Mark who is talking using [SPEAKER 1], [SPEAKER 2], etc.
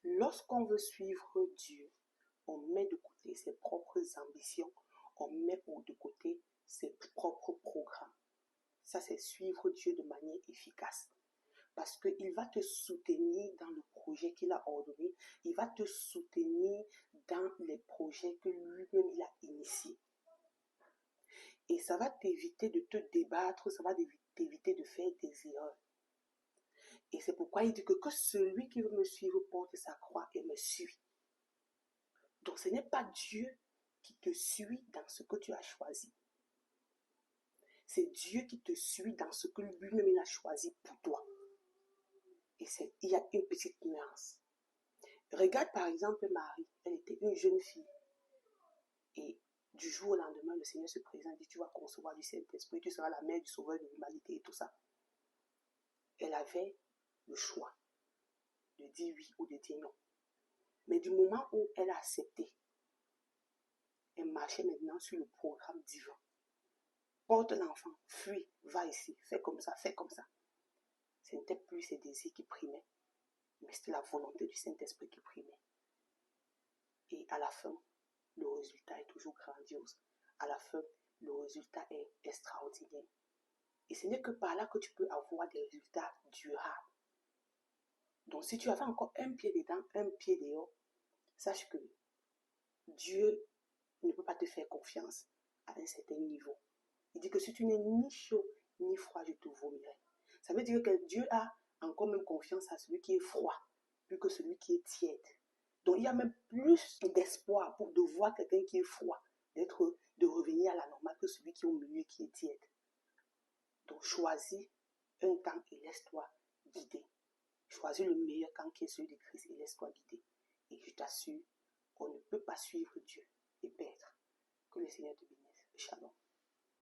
[SPEAKER 1] Lorsqu'on veut suivre Dieu, on met de côté ses propres ambitions, on met de côté ses propres programmes. Ça, c'est suivre Dieu de manière efficace. Parce qu'il va te soutenir dans le projet qu'il a ordonné. Il va te soutenir dans les projets que lui-même il a initiés. Et ça va t'éviter de te débattre, ça va t'éviter de faire des erreurs. Et c'est pourquoi il dit que celui qui veut me suivre porte sa croix et me suit. Donc ce n'est pas Dieu qui te suit dans ce que tu as choisi. C'est Dieu qui te suit dans ce que lui-même il a choisi pour toi. Et il y a une petite nuance. Regarde par exemple Marie, elle était une jeune fille. Et du jour au lendemain, le Seigneur se présente et dit, tu vas concevoir du Saint-Esprit, tu seras la mère du sauveur de l'humanité et tout ça. Elle avait le choix de dire oui ou de dire non. Mais du moment où elle a accepté, elle marchait maintenant sur le programme divin. Porte l'enfant, fuis, va ici, fais comme ça, fais comme ça. Ce n'était plus ses désirs qui primaient, mais c'était la volonté du Saint-Esprit qui primait. Et à la fin, le résultat est toujours grandiose. À la fin, le résultat est extraordinaire. Et ce n'est que par là que tu peux avoir des résultats durables. Donc si tu avais encore un pied dedans, un pied dehors, sache que Dieu ne peut pas te faire confiance à un certain niveau. Il dit que si tu n'es ni chaud ni froid, je te vomirai. Ça veut dire que Dieu a encore même confiance à celui qui est froid, plus que celui qui est tiède. Donc il y a même plus d'espoir pour de voir quelqu'un qui est froid, de revenir à la normale que celui qui est au milieu qui est tiède. Donc choisis un camp et laisse-toi guider. Choisis le meilleur camp qui est celui de Christ et laisse-toi guider. Et je t'assure qu'on ne peut pas suivre Dieu et perdre. Que le Seigneur te bénisse. Shalom.